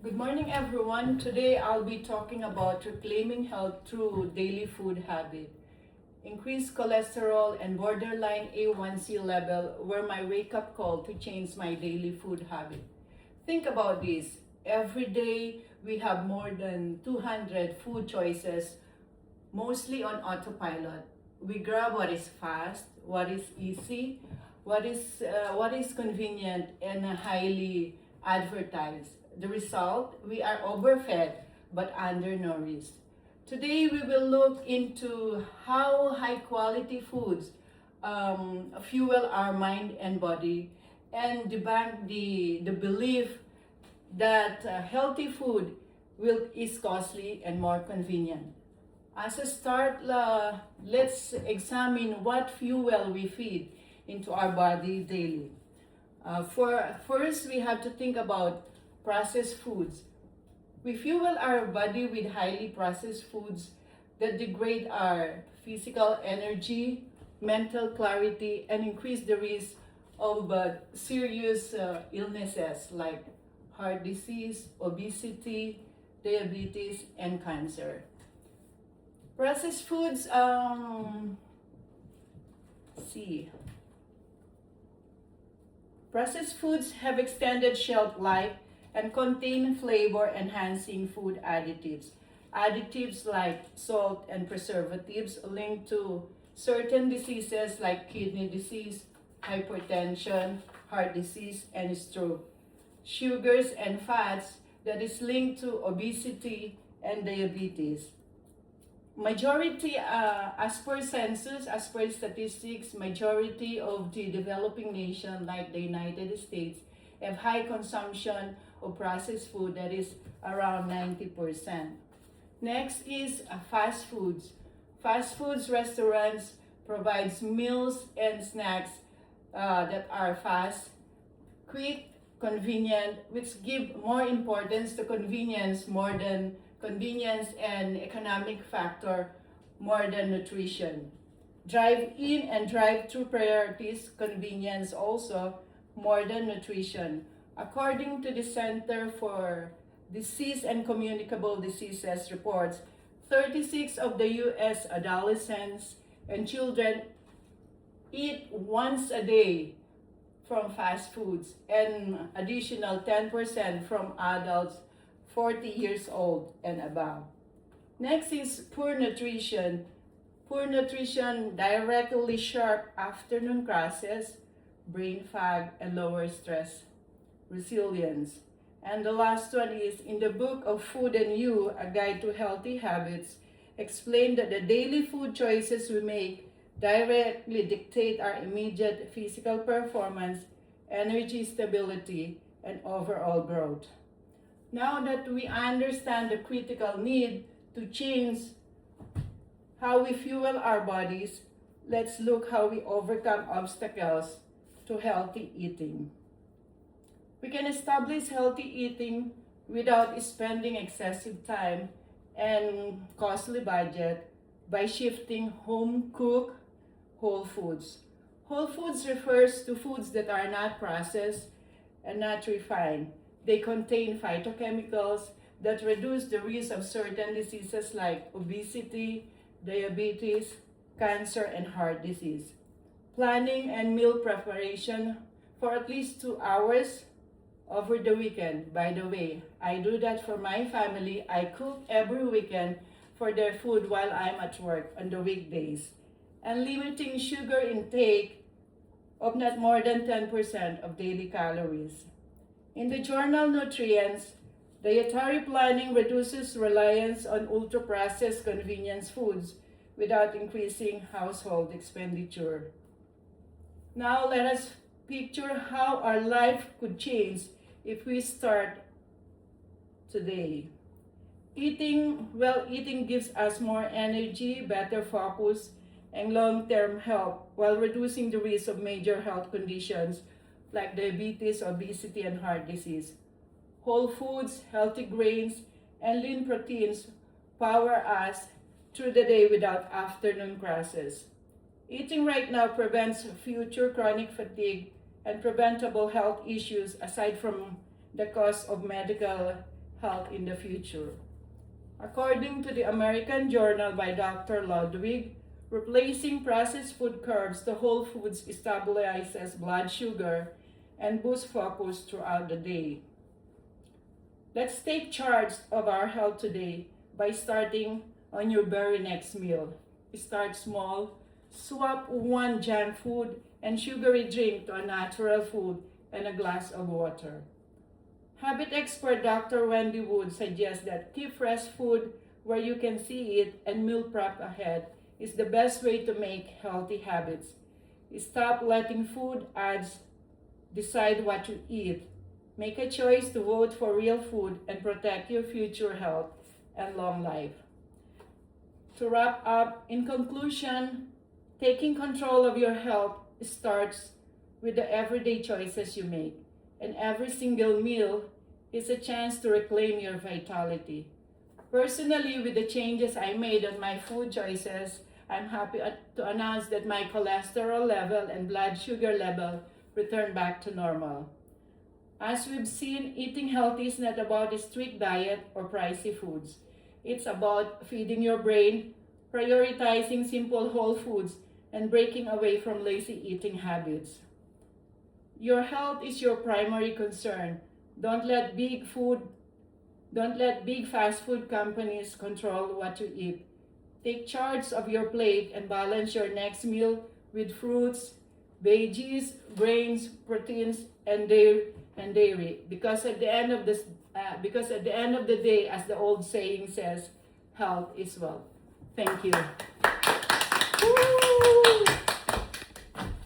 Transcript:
Good morning, everyone. Today I'll be talking about reclaiming health through daily food habit. Increased cholesterol and borderline A1C level were my wake up call to change my daily food habit. Think about this. Every day we have more than 200 food choices, mostly on autopilot. We grab what is fast, what is easy, what is convenient and highly advertised. The result, we are overfed but undernourished. Today we will look into how high quality foods fuel our mind and body, and debunk the belief that healthy food is costly and more convenient. As a start, let's examine what fuel we feed into our body daily. For first, we have to think about processed foods. We fuel our body with highly processed foods that degrade our physical energy, mental clarity, and increase the risk of serious illnesses like heart disease, obesity, diabetes, and cancer. Processed foods, see. Processed foods have extended shelf life and contain flavor enhancing food additives. Additives like salt and preservatives linked to certain diseases like kidney disease, hypertension, heart disease, and stroke. Sugars and fats that is linked to obesity and diabetes. Majority, as per census, as per statistics, majority of the developing nation like the United States have high consumption of processed food, that is around 90%. Next is fast foods. Fast foods restaurants provides meals and snacks that are fast, quick, convenient, which give more importance to convenience more than convenience and economic factor more than nutrition. Drive-in and drive-through priorities convenience also more than nutrition. According to the Center for Disease and Communicable Diseases reports, 36 of the US adolescents and children eat once a day from fast foods, and additional 10% from adults 40 years old and above. Next is poor nutrition. Poor nutrition directly sharp afternoon crashes, brain fog, and lower stress resilience. And the last one is in the book of Food and You, A Guide to Healthy Habits, explained that the daily food choices we make directly dictate our immediate physical performance, energy stability, and overall growth. Now that we understand the critical need to change how we fuel our bodies, let's look how we overcome obstacles to healthy eating. We can establish healthy eating without spending excessive time and costly budget by shifting home cooked whole foods. Whole foods refers to foods that are not processed and not refined. They contain phytochemicals that reduce the risk of certain diseases like obesity, diabetes, cancer, and heart disease. Planning and meal preparation for at least 2 hours over the weekend. By the way, I do that for my family. I cook every weekend for their food while I'm at work on the weekdays. And limiting sugar intake of not more than 10% of daily calories. In the journal Nutrients, dietary planning reduces reliance on ultra-processed convenience foods without increasing household expenditure. Now let us picture how our life could change if we start today. Eating gives us more energy, better focus, and long-term health while reducing the risk of major health conditions like diabetes, obesity, and heart disease. Whole foods, healthy grains, and lean proteins power us through the day without afternoon crashes. Eating right now prevents future chronic fatigue and preventable health issues aside from the cost of medical health in the future. According to the American Journal by Dr. Ludwig, replacing processed food carbs to whole foods stabilizes blood sugar and boosts focus throughout the day. Let's take charge of our health today by starting on your very next meal. Start small, swap one junk food and sugary drink to a natural food and a glass of water. Habit expert Dr. Wendy Wood suggests that keep fresh food where you can see it and meal prep ahead is the best way to make healthy habits. Stop letting food ads decide what you eat. Make a choice to vote for real food and protect your future health and long life. To wrap up, in conclusion, taking control of your health starts with the everyday choices you make, and every single meal is a chance to reclaim your vitality. Personally, with the changes I made on my food choices, I'm happy to announce that my cholesterol level and blood sugar level returned back to normal. As we've seen, eating healthy is not about a strict diet or pricey foods. It's about feeding your brain, prioritizing simple whole foods, and breaking away from lazy eating habits. Your health is your primary concern. Don't let big fast food companies control what you eat. Take charge of your plate and balance your next meal with fruits, veggies, grains, proteins, and dairy. Because at the end of the day, as the old saying says, health is wealth. Thank you.